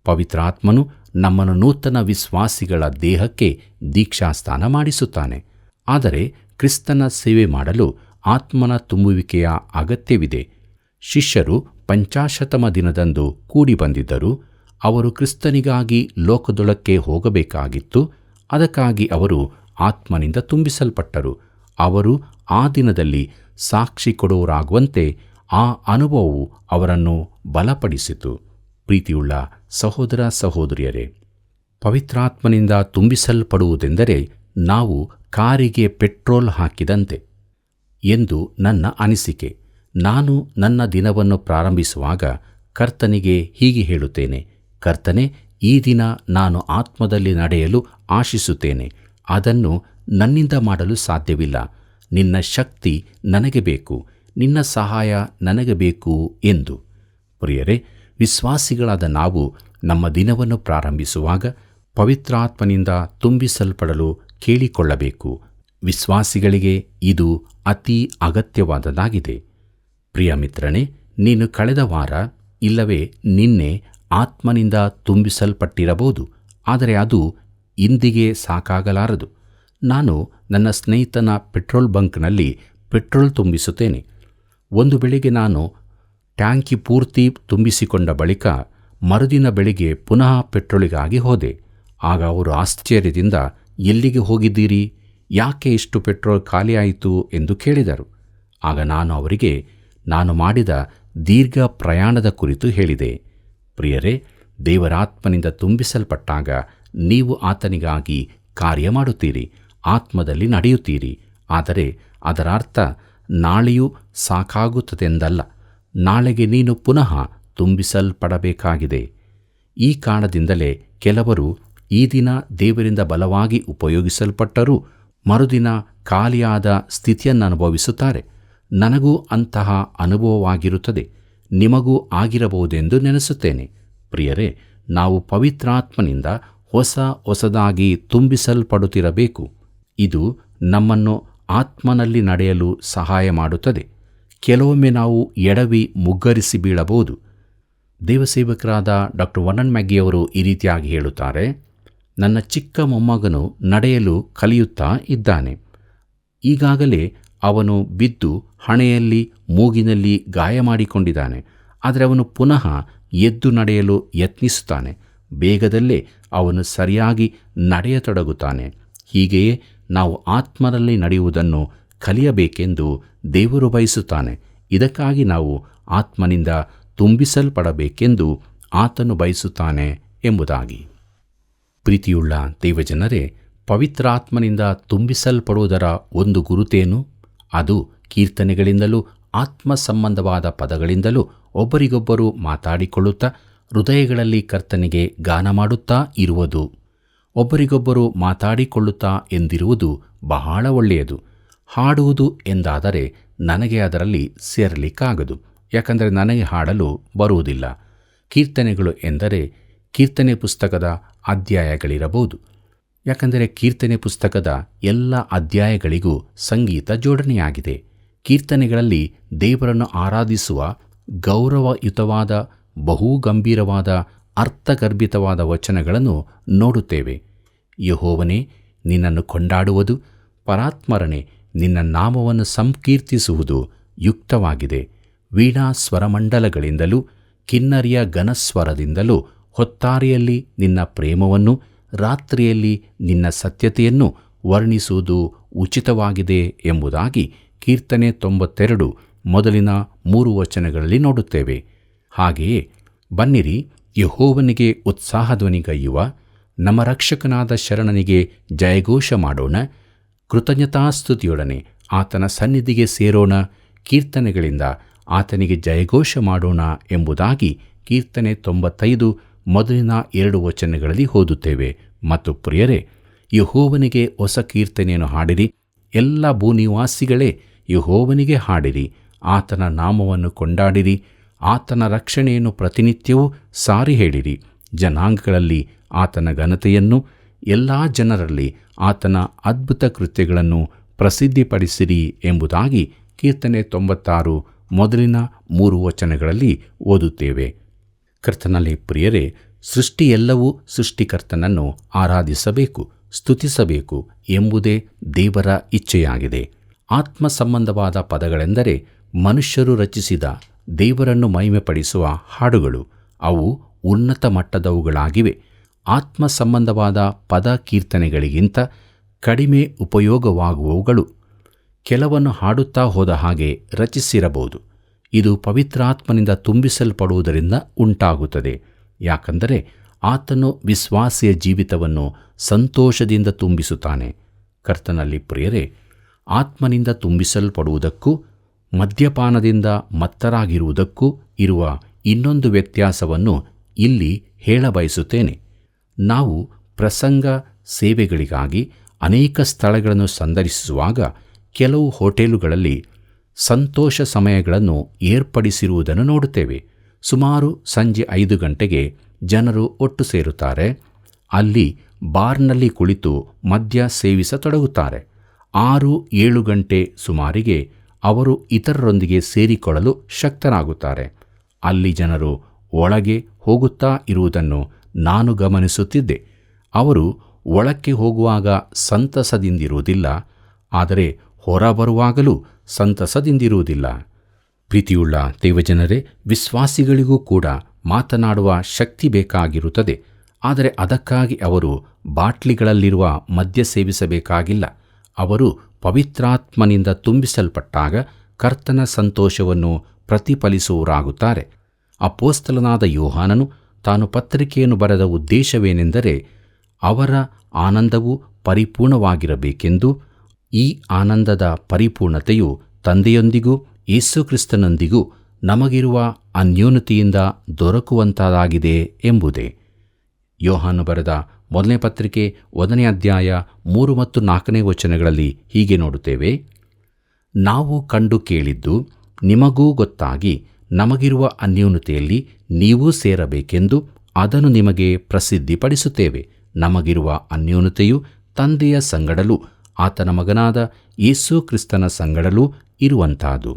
ಪವಿತ್ರಾತ್ಮನು ನಮ್ಮನ್ನು ನೂತನ ವಿಶ್ವಾಸಿಗಳ ದೇಹಕ್ಕೆ ದೀಕ್ಷಾಸ್ನಾನ ಮಾಡಿಸುತ್ತಾನೆ. ಆದರೆ ಕ್ರಿಸ್ತನ ಸೇವೆ ಮಾಡಲು ಆತ್ಮನ ತುಂಬುವಿಕೆಯ ಅಗತ್ಯವಿದೆ. ಶಿಷ್ಯರು ಪಂಚಾಶತಮ ದಿನದಂದು ಕೂಡಿ ಬಂದಿದ್ದರು. ಅವರು ಕ್ರಿಸ್ತನಿಗಾಗಿ ಲೋಕದೊಳಕ್ಕೆ ಹೋಗಬೇಕಾಗಿತ್ತು. ಅದಕ್ಕಾಗಿ ಅವರು ಆತ್ಮನಿಂದ ತುಂಬಿಸಲ್ಪಟ್ಟರು. ಅವರು ಆ ದಿನದಲ್ಲಿ ಸಾಕ್ಷಿ ಕೊಡುವರಾಗುವಂತೆ ಆ ಅನುಭವವು ಅವರನ್ನು ಬಲಪಡಿಸಿತು. ಪ್ರೀತಿಯುಳ್ಳ ಸಹೋದರ ಸಹೋದರಿಯರೇ, ಪವಿತ್ರಾತ್ಮನಿಂದ ತುಂಬಿಸಲ್ಪಡುವುದೆಂದರೆ ನಾವು ಕಾರಿಗೆ ಪೆಟ್ರೋಲ್ ಹಾಕಿದಂತೆ ಎಂದು ನನ್ನ ಅನಿಸಿಕೆ. ನಾನು ನನ್ನ ದಿನವನ್ನು ಪ್ರಾರಂಭಿಸುವಾಗ ಕರ್ತನಿಗೆ ಹೀಗೆ ಹೇಳುತ್ತೇನೆ: ಕರ್ತನೇ, ಈ ದಿನ ನಾನು ಆತ್ಮದಲ್ಲಿ ನಡೆಯಲು ಆಶಿಸುತ್ತೇನೆ. ಅದನ್ನು ನನ್ನಿಂದ ಮಾಡಲು ಸಾಧ್ಯವಿಲ್ಲ. ನಿನ್ನ ಶಕ್ತಿ ನನಗೆ ಬೇಕು, ನಿನ್ನ ಸಹಾಯ ನನಗೆ ಬೇಕು ಎಂದು. ಪ್ರಿಯರೇ, ವಿಶ್ವಾಸಿಗಳಾದ ನಾವು ನಮ್ಮ ದಿನವನ್ನು ಪ್ರಾರಂಭಿಸುವಾಗ ಪವಿತ್ರಾತ್ಮನಿಂದ ತುಂಬಿಸಲ್ಪಡಲು ಕೇಳಿಕೊಳ್ಳಬೇಕು. ವಿಶ್ವಾಸಿಗಳಿಗೆ ಇದು ಅತಿ ಅಗತ್ಯವಾದದ್ದಾಗಿದೆ. ಪ್ರಿಯ ಮಿತ್ರನೇ, ನೀನು ಕಳೆದ ವಾರ ಇಲ್ಲವೇ ನಿನ್ನೆ ಆತ್ಮನಿಂದ ತುಂಬಿಸಲ್ಪಟ್ಟಿರಬಹುದು. ಆದರೆ ಅದು ಇಂದಿಗೆ ಸಾಕಾಗಲಾರದು. ನಾನು ನನ್ನ ಸ್ನೇಹಿತನ ಪೆಟ್ರೋಲ್ ಬಂಕ್ನಲ್ಲಿ ಪೆಟ್ರೋಲ್ ತುಂಬಿಸುತ್ತೇನೆ. ಒಂದು ಬೆಳಿಗ್ಗೆ ನಾನು ಟ್ಯಾಂಕಿ ಪೂರ್ತಿ ತುಂಬಿಸಿಕೊಂಡ ಬಳಿಕ ಮರುದಿನ ಬೆಳಿಗ್ಗೆ ಪುನಃ ಪೆಟ್ರೋಲಿಗಾಗಿ ಹೋದೆ. ಆಗ ಅವರು ಆಶ್ಚರ್ಯದಿಂದ, ಎಲ್ಲಿಗೆ ಹೋಗಿದ್ದೀರಿ? ಯಾಕೆ ಇಷ್ಟು ಪೆಟ್ರೋಲ್ ಖಾಲಿಯಾಯಿತು ಎಂದು ಕೇಳಿದರು. ಆಗ ನಾನು ಅವರಿಗೆ ನಾನು ಮಾಡಿದ ದೀರ್ಘ ಪ್ರಯಾಣದ ಕುರಿತು ಹೇಳಿದೆ. ಪ್ರಿಯರೇ, ದೇವರಾತ್ಮನಿಂದ ತುಂಬಿಸಲ್ಪಟ್ಟಾಗ ನೀವು ಆತನಿಗಾಗಿ ಕಾರ್ಯ ಮಾಡುತ್ತೀರಿ, ಆತ್ಮದಲ್ಲಿ ನಡೆಯುತ್ತೀರಿ. ಆದರೆ ಅದರ ಅರ್ಥ ನಾಳೆಯೂ ಸಾಕಾಗುತ್ತದೆಂದಲ್ಲ. ನಾಳೆಗೆ ನೀನು ಪುನಃ ತುಂಬಿಸಲ್ಪಡಬೇಕಾಗಿದೆ. ಈ ಕಾರಣದಿಂದಲೇ ಕೆಲವರು ಈ ದಿನ ದೇವರಿಂದ ಬಲವಾಗಿ ಉಪಯೋಗಿಸಲ್ಪಟ್ಟರೂ ಮರುದಿನ ಖಾಲಿಯಾದ ಸ್ಥಿತಿಯನ್ನು ಅನುಭವಿಸುತ್ತಾರೆ. ನನಗೂ ಅಂತಹ ಅನುಭವವಾಗಿರುತ್ತದೆ, ನಿಮಗೂ ಆಗಿರಬಹುದೆಂದು ನೆನೆಸುತ್ತೇನೆ. ಪ್ರಿಯರೇ, ನಾವು ಪವಿತ್ರಾತ್ಮನಿಂದ ಹೊಸದಾಗಿ ತುಂಬಿಸಲ್ಪಡುತ್ತಿರಬೇಕು. ಇದು ನಮ್ಮನ್ನು ಆತ್ಮನಲ್ಲಿ ನಡೆಯಲು ಸಹಾಯ ಮಾಡುತ್ತದೆ. ಕೆಲವೊಮ್ಮೆ ನಾವು ಎಡವಿ ಮುಗ್ಗರಿಸಿ ಬೀಳಬಹುದು. ದೇವಸೇವಕರಾದ ಡಾಕ್ಟರ್ ವರ್ನನ್ ಮ್ಯಾಗಿಯವರು ಈ ರೀತಿಯಾಗಿ ಹೇಳುತ್ತಾರೆ: ನನ್ನ ಚಿಕ್ಕ ಮೊಮ್ಮಗನು ನಡೆಯಲು ಕಲಿಯುತ್ತಾ ಇದ್ದಾನೆ. ಈಗಾಗಲೇ ಅವನು ಬಿದ್ದು ಹಣೆಯಲ್ಲಿ, ಮೂಗಿನಲ್ಲಿ ಗಾಯ ಮಾಡಿಕೊಂಡಿದ್ದಾನೆ. ಆದರೆ ಅವನು ಪುನಃ ಎದ್ದು ನಡೆಯಲು ಯತ್ನಿಸುತ್ತಾನೆ. ಬೇಗದಲ್ಲೇ ಅವನು ಸರಿಯಾಗಿ ನಡೆಯತೊಡಗುತ್ತಾನೆ. ಹೀಗೆಯೇ ನಾವು ಆತ್ಮನಲ್ಲಿ ನಡೆಯುವುದನ್ನು ಕಲಿಯಬೇಕೆಂದು ದೇವರು ಬಯಸುತ್ತಾನೆ. ಇದಕ್ಕಾಗಿ ನಾವು ಆತ್ಮನಿಂದ ತುಂಬಿಸಲ್ಪಡಬೇಕೆಂದು ಆತನು ಬಯಸುತ್ತಾನೆ ಎಂಬುದಾಗಿ. ಪ್ರೀತಿಯುಳ್ಳ ದೇವಜನರೇ, ಪವಿತ್ರಾತ್ಮನಿಂದ ತುಂಬಿಸಲ್ಪಡುವುದರ ಒಂದು ಗುರುತೇನು? ಅದು ಕೀರ್ತನೆಗಳಿಂದಲೂ ಆತ್ಮ ಸಂಬಂಧವಾದ ಪದಗಳಿಂದಲೂ ಒಬ್ಬರಿಗೊಬ್ಬರು ಮಾತಾಡಿಕೊಳ್ಳುತ್ತಾ ಹೃದಯಗಳಲ್ಲಿ ಕರ್ತನಿಗೆ ಗಾನ ಮಾಡುತ್ತಾ ಇರುವುದು. ಒಬ್ಬರಿಗೊಬ್ಬರು ಮಾತಾಡಿಕೊಳ್ಳುತ್ತಾ ಎಂದಿರುವುದು ಬಹಳ ಒಳ್ಳೆಯದು. ಹಾಡುವುದು ಎಂದಾದರೆ ನನಗೆ ಅದರಲ್ಲಿ ಸೇರಲಿಕ್ಕಾಗದು, ಯಾಕಂದರೆ ನನಗೆ ಹಾಡಲು ಬರುವುದಿಲ್ಲ. ಕೀರ್ತನೆಗಳು ಎಂದರೆ ಕೀರ್ತನೆ ಪುಸ್ತಕದ ಅಧ್ಯಾಯಗಳಿರಬಹುದು. ಯಾಕಂದರೆ ಕೀರ್ತನೆ ಪುಸ್ತಕದ ಎಲ್ಲ ಅಧ್ಯಾಯಗಳಿಗೂ ಸಂಗೀತ ಜೋಡಣೆಯಾಗಿದೆ. ಕೀರ್ತನೆಗಳಲ್ಲಿ ದೇವರನ್ನು ಆರಾಧಿಸುವ ಗೌರವಯುತವಾದ ಬಹು ಗಂಭೀರವಾದ ಅರ್ಥಗರ್ಭಿತವಾದ ವಚನಗಳನ್ನು ನೋಡುತ್ತೇವೆ. ಯೆಹೋವನೇ, ನಿನ್ನನ್ನು ಕೊಂಡಾಡುವುದು, ಪರಾತ್ಮರನೇ, ನಿನ್ನ ನಾಮವನ್ನು ಸಂಕೀರ್ತಿಸುವುದು ಯುಕ್ತವಾಗಿದೆ. ವೀಣಾ ಸ್ವರಮಂಡಲಗಳಿಂದಲೂ ಕಿನ್ನರಿಯ ಘನಸ್ವರದಿಂದಲೂ ಹೊತ್ತಾರೆಯಲ್ಲಿ ನಿನ್ನ ಪ್ರೇಮವನ್ನು, ರಾತ್ರಿಯಲ್ಲಿ ನಿನ್ನ ಸತ್ಯತೆಯನ್ನು ವರ್ಣಿಸುವುದು ಉಚಿತವಾಗಿದೆ ಎಂಬುದಾಗಿ ಕೀರ್ತನೆ 92 ಮೊದಲಿನ 3 ವಚನಗಳಲ್ಲಿ ನೋಡುತ್ತೇವೆ. ಹಾಗೆಯೇ ಬನ್ನಿರಿ, ಯೆಹೋವನಿಗೆ ಉತ್ಸಾಹಧ್ವನಿಗೈಯುವ, ನಮ್ಮ ರಕ್ಷಕನಾದ ಶರಣನಿಗೆ ಜಯಘೋಷ ಮಾಡೋಣ. ಕೃತಜ್ಞತಾಸ್ತುತಿಯೊಡನೆ ಆತನ ಸನ್ನಿಧಿಗೆ ಸೇರೋಣ. ಕೀರ್ತನೆಗಳಿಂದ ಆತನಿಗೆ ಜಯಘೋಷ ಮಾಡೋಣ ಎಂಬುದಾಗಿ ಕೀರ್ತನೆ 95 ಮೊದಲಿನ 2 ವಚನಗಳಲ್ಲಿ ಓದುತ್ತೇವೆ. ಮತ್ತು ಪ್ರಿಯರೇ, ಯೆಹೋವನಿಗೆ ಹೊಸ ಕೀರ್ತನೆಯನ್ನು ಹಾಡಿರಿ. ಎಲ್ಲ ಭೂನಿವಾಸಿಗಳೇ, ಯೆಹೋವನಿಗೆ ಹಾಡಿರಿ. ಆತನ ನಾಮವನ್ನು ಕೊಂಡಾಡಿರಿ. ಆತನ ರಕ್ಷಣೆಯನ್ನು ಪ್ರತಿನಿತ್ಯವೂ ಸಾರಿ ಹೇಳಿರಿ. ಜನಾಂಗಗಳಲ್ಲಿ ಆತನ ಘನತೆಯನ್ನು, ಎಲ್ಲ ಜನರಲ್ಲಿ ಆತನ ಅದ್ಭುತ ಕೃತ್ಯಗಳನ್ನು ಪ್ರಸಿದ್ಧಿಪಡಿಸಿರಿ ಎಂಬುದಾಗಿ ಕೀರ್ತನೆ 96 ಮೊದಲಿನ 3 ವಚನಗಳಲ್ಲಿ ಓದುತ್ತೇವೆ. ಕರ್ತನಲ್ಲಿ ಪ್ರಿಯರೇ, ಸೃಷ್ಟಿಯೆಲ್ಲವೂ ಸೃಷ್ಟಿಕರ್ತನನ್ನು ಆರಾಧಿಸಬೇಕು, ಸ್ತುತಿಸಬೇಕು ಎಂಬುದೇ ದೇವರ ಇಚ್ಛೆಯಾಗಿದೆ. ಆತ್ಮ ಸಂಬಂಧವಾದ ಪದಗಳೆಂದರೆ ಮನುಷ್ಯರು ರಚಿಸಿದ ದೇವರನ್ನು ಮಹಿಮೆಪಡಿಸುವ ಹಾಡುಗಳು. ಅವು ಉನ್ನತ ಮಟ್ಟದವುಗಳಾಗಿವೆ. ಆತ್ಮ ಸಂಬಂಧವಾದ ಪದ ಕೀರ್ತನೆಗಳಿಗಿಂತ ಕಡಿಮೆ ಉಪಯೋಗವಾಗುವವುಗಳು. ಕೆಲವನ್ನು ಹಾಡುತ್ತಾ ಹೋದ ಹಾಗೆ ರಚಿಸಿರಬಹುದು. ಇದು ಪವಿತ್ರಾತ್ಮನಿಂದ ತುಂಬಿಸಲ್ಪಡುವುದರಿಂದ ಉಂಟಾಗುತ್ತದೆ. ಯಾಕಂದರೆ ಆತನು ವಿಶ್ವಾಸಿಯ ಜೀವಿತವನ್ನು ಸಂತೋಷದಿಂದ ತುಂಬಿಸುತ್ತಾನೆ. ಕರ್ತನಲ್ಲಿ ಪ್ರಿಯರೇ, ಆತ್ಮನಿಂದ ತುಂಬಿಸಲ್ಪಡುವುದಕ್ಕೂ ಮದ್ಯಪಾನದಿಂದ ಮತ್ತರಾಗಿರುವುದಕ್ಕೂ ಇರುವ ಇನ್ನೊಂದು ವ್ಯತ್ಯಾಸವನ್ನು ಇಲ್ಲಿ ಹೇಳಬಯಸುತ್ತೇನೆ. ನಾವು ಪ್ರಸಂಗ ಸೇವೆಗಳಿಗಾಗಿ ಅನೇಕ ಸ್ಥಳಗಳನ್ನು ಸಂದರ್ಶಿಸುವಾಗ ಕೆಲವು ಹೋಟೆಲುಗಳಲ್ಲಿ ಸಂತೋಷ ಸಮಯಗಳನ್ನು ಏರ್ಪಡಿಸಿರುವುದನ್ನು ನೋಡುತ್ತೇವೆ. ಸುಮಾರು ಸಂಜೆ 5 ಗಂಟೆಗೆ ಜನರು ಒಟ್ಟು ಸೇರುತ್ತಾರೆ. ಅಲ್ಲಿ ಬಾರ್ನಲ್ಲಿ ಕುಳಿತು ಮದ್ಯ ಸೇವಿಸತೊಡಗುತ್ತಾರೆ. 6-7 ಗಂಟೆ ಸುಮಾರಿಗೆ ಅವರು ಇತರರೊಂದಿಗೆ ಸೇರಿಕೊಳ್ಳಲು ಶಕ್ತರಾಗುತ್ತಾರೆ. ಅಲ್ಲಿ ಜನರು ಒಳಗೆ ಹೋಗುತ್ತಾ ಇರುವುದನ್ನು ನಾನು ಗಮನಿಸುತ್ತಿದ್ದೆ. ಅವರು ಒಳಕ್ಕೆ ಹೋಗುವಾಗ ಸಂತಸದಿಂದಿರುವುದಿಲ್ಲ, ಆದರೆ ಹೊರಬರುವಾಗಲೂ ಸಂತಸದಿಂದಿರುವುದಿಲ್ಲ. ಪ್ರೀತಿಯುಳ್ಳ ದೇವಜನರೇ, ವಿಶ್ವಾಸಿಗಳಿಗೂ ಕೂಡ ಮಾತನಾಡುವ ಶಕ್ತಿ ಬೇಕಾಗಿರುತ್ತದೆ. ಆದರೆ ಅದಕ್ಕಾಗಿ ಅವರು ಬಾಟ್ಲಿಗಳಲ್ಲಿರುವ ಮದ್ಯ ಸೇವಿಸಬೇಕಾಗಿಲ್ಲ. ಅವರು ಪವಿತ್ರಾತ್ಮನಿಂದ ತುಂಬಿಸಲ್ಪಟ್ಟಾಗ ಕರ್ತನ ಸಂತೋಷವನ್ನು ಪ್ರತಿಫಲಿಸುವವರಾಗುತ್ತಾರೆ. ಅಪೊಸ್ತಲನಾದ ಯೋಹಾನನು ತಾನು ಪತ್ರಿಕೆಯನ್ನು ಬರೆದ ಉದ್ದೇಶವೇನೆಂದರೆ ಅವರ ಆನಂದವು ಪರಿಪೂರ್ಣವಾಗಿರಬೇಕೆಂದು. ಈ ಆನಂದದ ಪರಿಪೂರ್ಣತೆಯು ತಂದೆಯೊಂದಿಗೂ ಯೇಸುಕ್ರಿಸ್ತನೊಂದಿಗೂ ನಮಗಿರುವ ಅನ್ಯೋನ್ಯತೆಯಿಂದ ದೊರಕುವಂತಾಗಿದೆ ಎಂಬುದೇ. ಯೋಹಾನನು ಬರೆದ ಮೊದಲನೇ ಪತ್ರಿಕೆ 1ನೇ ಅಧ್ಯಾಯ 3 ಮತ್ತು 4ನೇ ವಚನಗಳಲ್ಲಿ ಹೀಗೆ ನೋಡುತ್ತೇವೆ. ನಾವು ಕಂಡು ಕೇಳಿದ್ದು ನಿಮಗೂ ಗೊತ್ತಾಗಿ ನಮಗಿರುವ ಅನ್ಯೋನ್ಯತೆಯಲ್ಲಿ ನೀವೂ ಸೇರಬೇಕೆಂದು ಅದನ್ನು ನಿಮಗೆ ಪ್ರಸಿದ್ಧಿಪಡಿಸುತ್ತೇವೆ. ನಮಗಿರುವ ಅನ್ಯೋನ್ಯತೆಯು ತಂದೆಯ ಸಂಗಡಲೂ ಆತನ ಮಗನಾದ ಯೇಸು ಕ್ರಿಸ್ತನ ಸಂಗಡಲೂ ಇರುವಂಥದ್ದು.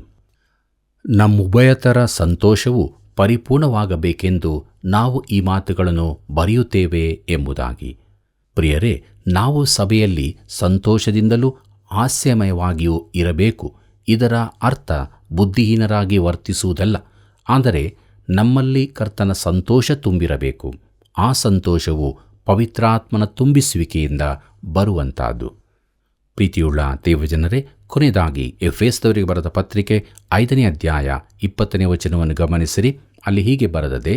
ನಮ್ಮುಭಯತರ ಸಂತೋಷವು ಪರಿಪೂರ್ಣವಾಗಬೇಕೆಂದು ನಾವು ಈ ಮಾತುಗಳನ್ನು ಬರೆಯುತ್ತೇವೆ ಎಂಬುದಾಗಿ. ಪ್ರಿಯರೇ, ನಾವು ಸಭೆಯಲ್ಲಿ ಸಂತೋಷದಿಂದಲೂ ಹಾಸ್ಯಮಯವಾಗಿಯೂ ಇರಬೇಕು. ಇದರ ಅರ್ಥ ಬುದ್ಧಿಹೀನರಾಗಿ ವರ್ತಿಸುವುದಲ್ಲ, ಆದರೆ ನಮ್ಮಲ್ಲಿ ಕರ್ತನ ಸಂತೋಷ ತುಂಬಿರಬೇಕು. ಆ ಸಂತೋಷವು ಪವಿತ್ರಾತ್ಮನ ತುಂಬಿಸುವಿಕೆಯಿಂದ ಬರುವಂಥದ್ದು. ಪ್ರೀತಿಯುಳ್ಳ ದೇವಜನರೇ, ಕೊನೆಯದಾಗಿ ಎಫೆಸದವರಿಗೆ ಬರೆದ ಪತ್ರಿಕೆ 5ನೇ ಅಧ್ಯಾಯ 20ನೇ ವಚನವನ್ನು ಗಮನಿಸಿರಿ. ಅಲ್ಲಿ ಹೀಗೆ ಬರೆದದೆ: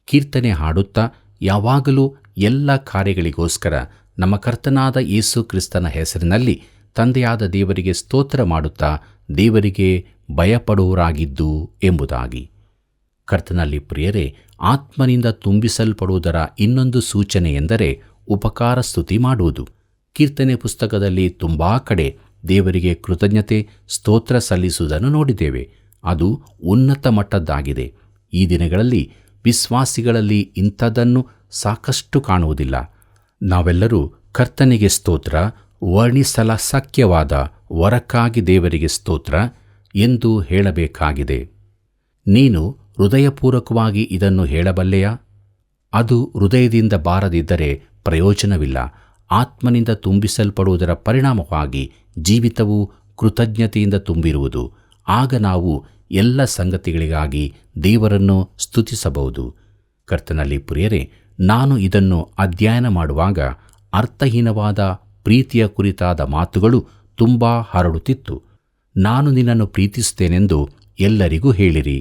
ಕೀರ್ತನೆ ಹಾಡುತ್ತಾ ಯಾವಾಗಲೂ ಎಲ್ಲ ಕಾರ್ಯಗಳಿಗೋಸ್ಕರ ನಮ್ಮ ಕರ್ತನಾದ ಯೇಸು ಕ್ರಿಸ್ತನ ಹೆಸರಿನಲ್ಲಿ ತಂದೆಯಾದ ದೇವರಿಗೆ ಸ್ತೋತ್ರ ಮಾಡುತ್ತಾ ದೇವರಿಗೆ ಭಯಪಡುವವರಾಗಿದ್ದು ಎಂಬುದಾಗಿ. ಕರ್ತನಲ್ಲಿ ಪ್ರಿಯರೇ, ಆತ್ಮನಿಂದ ತುಂಬಿಸಲ್ಪಡುವುದರ ಇನ್ನೊಂದು ಸೂಚನೆ ಎಂದರೆ ಉಪಕಾರ ಸ್ತುತಿ ಮಾಡುವುದು. ಕೀರ್ತನೆ ಪುಸ್ತಕದಲ್ಲಿ ತುಂಬಾ ಕಡೆ ದೇವರಿಗೆ ಕೃತಜ್ಞತೆ ಸ್ತೋತ್ರ ಸಲ್ಲಿಸುವುದನ್ನು ನೋಡಿದ್ದೇವೆ. ಅದು ಉನ್ನತ ಮಟ್ಟದ್ದಾಗಿದೆ. ಈ ದಿನಗಳಲ್ಲಿ ವಿಶ್ವಾಸಿಗಳಲ್ಲಿ ಇಂಥದ್ದನ್ನು ಸಾಕಷ್ಟು ಕಾಣುವುದಿಲ್ಲ. ನಾವೆಲ್ಲರೂ ಕರ್ತನಿಗೆ ಸ್ತೋತ್ರ, ವರ್ಣಿಸಲಸಕ್ಯವಾದ ವರಕ್ಕಾಗಿ ದೇವರಿಗೆ ಸ್ತೋತ್ರ ಎಂದು ಹೇಳಬೇಕಾಗಿದೆ. ನೀನು ಹೃದಯಪೂರ್ವಕವಾಗಿ ಇದನ್ನು ಹೇಳಬಲ್ಲೆಯಾ? ಅದು ಹೃದಯದಿಂದ ಬಾರದಿದ್ದರೆ ಪ್ರಯೋಜನವಿಲ್ಲ. ಆತ್ಮನಿಂದ ತುಂಬಿಸಲ್ಪಡುವುದರ ಪರಿಣಾಮವಾಗಿ ಜೀವಿತವು ಕೃತಜ್ಞತೆಯಿಂದ ತುಂಬಿರುವುದು. ಆಗ ನಾವು ಎಲ್ಲ ಸಂಗತಿಗಳಿಗಾಗಿ ದೇವರನ್ನು ಸ್ತುತಿಸಬಹುದು. ಕರ್ತನಲ್ಲಿ ಪ್ರಿಯರೇ, ನಾನು ಇದನ್ನು ಅಧ್ಯಯನ ಮಾಡುವಾಗ ಅರ್ಥಹೀನವಾದ ಪ್ರೀತಿಯ ಕುರಿತಾದ ಮಾತುಗಳು ತುಂಬ ಹರಡುತ್ತಿತ್ತು. ನಾನು ನಿನ್ನನ್ನು ಪ್ರೀತಿಸುತ್ತೇನೆಂದು ಎಲ್ಲರಿಗೂ ಹೇಳಿರಿ.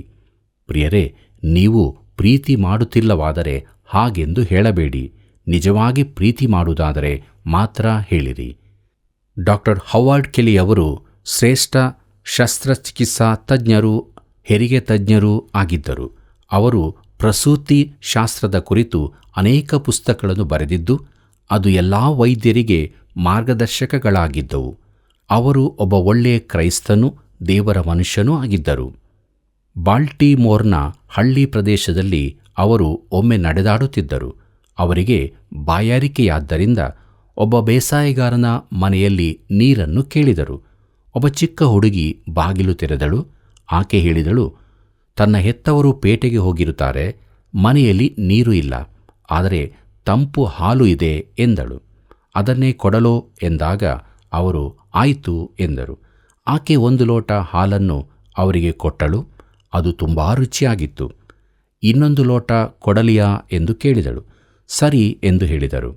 ಪ್ರಿಯರೇ, ನೀವು ಪ್ರೀತಿ ಮಾಡುತ್ತಿಲ್ಲವಾದರೆ ಹಾಗೆಂದು ಹೇಳಬೇಡಿ. ನಿಜವಾಗಿ ಪ್ರೀತಿ ಮಾಡುವುದಾದರೆ ಮಾತ್ರ ಹೇಳಿರಿ. ಡಾಕ್ಟರ್ ಹವಾರ್ಡ್ ಕೆಲಿ ಅವರು ಶ್ರೇಷ್ಠ ಶಸ್ತ್ರಚಿಕಿತ್ಸಾ ತಜ್ಞರು, ಹೆರಿಗೆ ತಜ್ಞರೂ ಆಗಿದ್ದರು. ಅವರು ಪ್ರಸೂತಿ ಶಾಸ್ತ್ರದ ಕುರಿತು ಅನೇಕ ಪುಸ್ತಕಗಳನ್ನು ಬರೆದಿದ್ದು ಅದು ಎಲ್ಲ ವೈದ್ಯರಿಗೆ ಮಾರ್ಗದರ್ಶಕಗಳಾಗಿದ್ದವು. ಅವರು ಒಬ್ಬ ಒಳ್ಳೆಯ ಕ್ರೈಸ್ತನೂ ದೇವರ ಮನುಷ್ಯನೂ ಆಗಿದ್ದರು. ಬಾಲ್ಟಿಮೋರ್ನ ಹಳ್ಳಿ ಪ್ರದೇಶದಲ್ಲಿ ಅವರು ಒಮ್ಮೆ ನಡೆದಾಡುತ್ತಿದ್ದರು. ಅವರಿಗೆ ಬಾಯಾರಿಕೆಯಾದ್ದರಿಂದ ಒಬ್ಬ ಬೇಸಾಯಗಾರನ ಮನೆಯಲ್ಲಿ ನೀರನ್ನು ಕೇಳಿದರು. ಒಬ್ಬ ಚಿಕ್ಕ ಹುಡುಗಿ ಬಾಗಿಲು ತೆರೆದಳು. ಆಕೆ ಹೇಳಿದಳು, ತನ್ನ ಹೆತ್ತವರು ಪೇಟೆಗೆ ಹೋಗಿರುತ್ತಾರೆ, ಮನೆಯಲ್ಲಿ ನೀರು ಇಲ್ಲ, ಆದರೆ ತಂಪು ಹಾಲು ಇದೆ ಎಂದಳು. ಅದನ್ನೇ ಕೊಡಲೋ ಎಂದಾಗ ಅವರು ಆಯಿತು ಎಂದರು. ಆಕೆ 1 ಲೋಟ ಹಾಲನ್ನು ಅವರಿಗೆ ಕೊಟ್ಟಳು. ಅದು ತುಂಬ ರುಚಿಯಾಗಿತ್ತು. 2 ಲೋಟ ಕೊಡಲಿಯಾ ಎಂದು ಕೇಳಿದಳು. ಸರಿ ಎಂದು ಹೇಳಿದರು.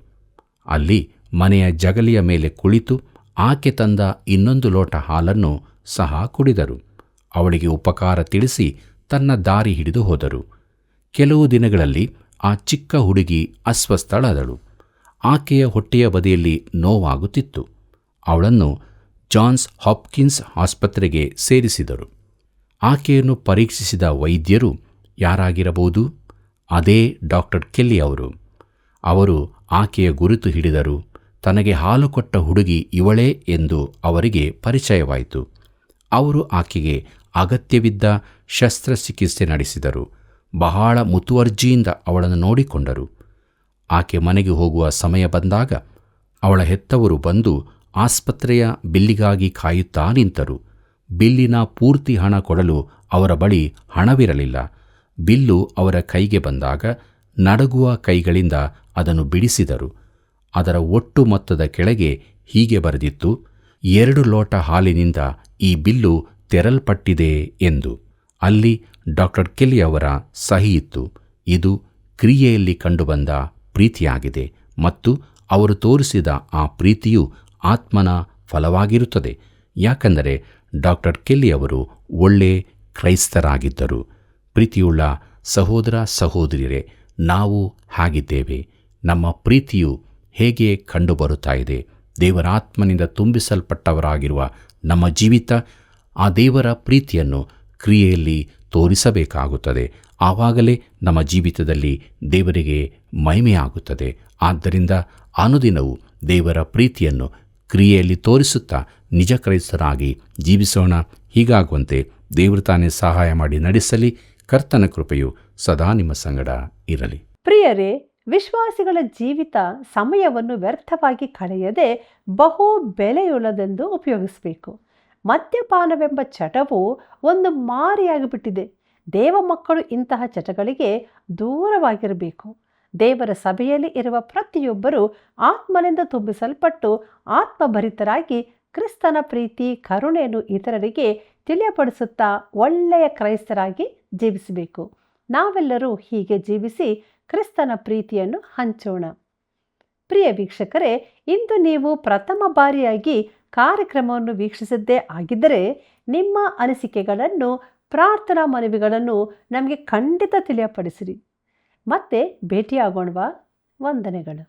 ಅಲ್ಲಿ ಮನೆಯ ಜಗಲಿಯ ಮೇಲೆ ಕುಳಿತು ಆಕೆ ತಂದ 2 ಲೋಟ ಹಾಲನ್ನು ಸಹ ಕುಡಿದರು. ಅವಳಿಗೆ ಉಪಕಾರ ತಿಳಿಸಿ ತನ್ನ ದಾರಿ ಹಿಡಿದು ಹೋದರು. ಕೆಲವು ದಿನಗಳಲ್ಲಿ ಆ ಚಿಕ್ಕ ಹುಡುಗಿ ಅಸ್ವಸ್ಥಳಾದಳು. ಆಕೆಯ ಹೊಟ್ಟೆಯ ಬದಿಯಲ್ಲಿ ನೋವಾಗುತ್ತಿತ್ತು. ಅವಳನ್ನು ಜಾನ್ಸ್ ಹಾಪ್ಕಿನ್ಸ್ ಆಸ್ಪತ್ರೆಗೆ ಸೇರಿಸಿದರು. ಆಕೆಯನ್ನು ಪರೀಕ್ಷಿಸಿದ ವೈದ್ಯರು ಯಾರಾಗಿರಬಹುದು? ಅದೇ ಡಾಕ್ಟರ್ ಕೆಲ್ಲಿ ಅವರು. ಅವರು ಆಕೆಯ ಗುರುತು ಹಿಡಿದರು. ತನಗೆ ಹಾಲು ಕೊಟ್ಟ ಹುಡುಗಿ ಇವಳೇ ಎಂದು ಅವರಿಗೆ ಪರಿಚಯವಾಯಿತು. ಅವರು ಆಕೆಗೆ ಅಗತ್ಯವಿದ್ದ ಶಸ್ತ್ರಚಿಕಿತ್ಸೆ ನಡೆಸಿದರು. ಬಹಳ ಮುತುವರ್ಜಿಯಿಂದ ಅವಳನ್ನು ನೋಡಿಕೊಂಡರು. ಆಕೆ ಮನೆಗೆ ಹೋಗುವ ಸಮಯ ಬಂದಾಗ ಅವಳ ಹೆತ್ತವರು ಬಂದು ಆಸ್ಪತ್ರೆಯ ಬಿಲ್ಲಿಗಾಗಿ ಕಾಯುತ್ತಾ ನಿಂತರು. ಬಿಲ್ಲಿನ ಪೂರ್ತಿ ಹಣ ಕೊಡಲು ಅವರ ಬಳಿ ಹಣವಿರಲಿಲ್ಲ. ಬಿಲ್ಲು ಅವರ ಕೈಗೆ ಬಂದಾಗ ನಡುಗುವ ಕೈಗಳಿಂದ ಅದನ್ನು ಬಿಡಿಸಿದರು. ಅದರ ಒಟ್ಟು ಮೊತ್ತದ ಕೆಳಗೆ ಹೀಗೆ ಬರೆದಿತ್ತು, 2 ಲೋಟ ಹಾಲಿನಿಂದ ಈ ಬಿಲ್ಲು ತೆರಲ್ಪಟ್ಟಿದೆ ಎಂದು. ಅಲ್ಲಿ ಡಾಕ್ಟರ್ ಕೆಲ್ಲಿ ಅವರ ಸಹಿಯಿತ್ತು. ಇದು ಕ್ರಿಯೆಯಲ್ಲಿ ಕಂಡುಬಂದ ಪ್ರೀತಿಯಾಗಿದೆ ಮತ್ತು ಅವರು ತೋರಿಸಿದ ಆ ಪ್ರೀತಿಯು ಆತ್ಮನ ಫಲವಾಗಿರುತ್ತದೆ. ಯಾಕಂದರೆ ಡಾಕ್ಟರ್ ಕೆಲ್ಲಿ ಅವರು ಒಳ್ಳೆ ಕ್ರೈಸ್ತರಾಗಿದ್ದರು. ಪ್ರೀತಿಯುಳ್ಳ ಸಹೋದರ ಸಹೋದರಿಯರೇ, ನಾವು ಹಾಗಿದ್ದೇವೆ. ನಮ್ಮ ಪ್ರೀತಿಯು ಹೇಗೆ ಕಂಡುಬರುತ್ತಾ ಇದೆ? ದೇವರಾತ್ಮನಿಂದ ತುಂಬಿಸಲ್ಪಟ್ಟವರಾಗಿರುವ ನಮ್ಮ ಜೀವಿತ ಆ ದೇವರ ಪ್ರೀತಿಯನ್ನು ಕ್ರಿಯೆಯಲ್ಲಿ ತೋರಿಸಬೇಕಾಗುತ್ತದೆ. ಆವಾಗಲೇ ನಮ್ಮ ಜೀವಿತದಲ್ಲಿ ದೇವರಿಗೆ ಮಹಿಮೆಯಾಗುತ್ತದೆ. ಆದ್ದರಿಂದ ಅನುದಿನವೂ ದೇವರ ಪ್ರೀತಿಯನ್ನು ಕ್ರಿಯೆಯಲ್ಲಿ ತೋರಿಸುತ್ತಾ ನಿಜ ಕ್ರೈಸ್ತರಾಗಿ ಜೀವಿಸೋಣ. ಹೀಗಾಗುವಂತೆ ದೇವರು ತಾನೇ ಸಹಾಯ ಮಾಡಿ ನಡೆಸಲಿ. ಕರ್ತನ ಕೃಪೆಯು ಸದಾ ನಿಮ್ಮ ಸಂಗಡ ಇರಲಿ. ಪ್ರಿಯರೇ, ವಿಶ್ವಾಸಿಗಳ ಜೀವಿತ ಸಮಯವನ್ನು ವ್ಯರ್ಥವಾಗಿ ಕಳೆಯದೆ ಬಹು ಬೆಲೆಯುಳ್ಳದೆಂದು ಉಪಯೋಗಿಸಬೇಕು. ಮದ್ಯಪಾನವೆಂಬ ಚಟವು ಒಂದು ಮಾರಿಯಾಗಿಬಿಟ್ಟಿದೆ. ದೇವ ಮಕ್ಕಳು ಇಂತಹ ಚಟಗಳಿಗೆ ದೂರವಾಗಿರಬೇಕು. ದೇವರ ಸಭೆಯಲ್ಲಿ ಇರುವ ಪ್ರತಿಯೊಬ್ಬರೂ ಆತ್ಮನಿಂದ ತುಂಬಿಸಲ್ಪಟ್ಟು ಆತ್ಮಭರಿತರಾಗಿ ಕ್ರಿಸ್ತನ ಪ್ರೀತಿ ಕರುಣೆಯನ್ನು ಇತರರಿಗೆ ತಿಳಿಯಪಡಿಸುತ್ತಾ ಒಳ್ಳೆಯ ಕ್ರೈಸ್ತರಾಗಿ ಜೀವಿಸಬೇಕು. ನಾವೆಲ್ಲರೂ ಹೀಗೆ ಜೀವಿಸಿ ಕ್ರಿಸ್ತನ ಪ್ರೀತಿಯನ್ನು ಹಂಚೋಣ. ಪ್ರಿಯ ವೀಕ್ಷಕರೇ, ಇಂದು ನೀವು ಪ್ರಥಮ ಬಾರಿಯಾಗಿ ಕಾರ್ಯಕ್ರಮವನ್ನು ವೀಕ್ಷಿಸಿದ್ದೇ ಆಗಿದ್ದರೆ ನಿಮ್ಮ ಅನಿಸಿಕೆಗಳನ್ನು, ಪ್ರಾರ್ಥನಾ ಮನವಿಗಳನ್ನು ನಮಗೆ ಖಂಡಿತ ತಿಳಿಯಪಡಿಸಿರಿ. ಮತ್ತೆ ಭೇಟಿಯಾಗೋಣವಾ? ವಂದನೆಗಳು.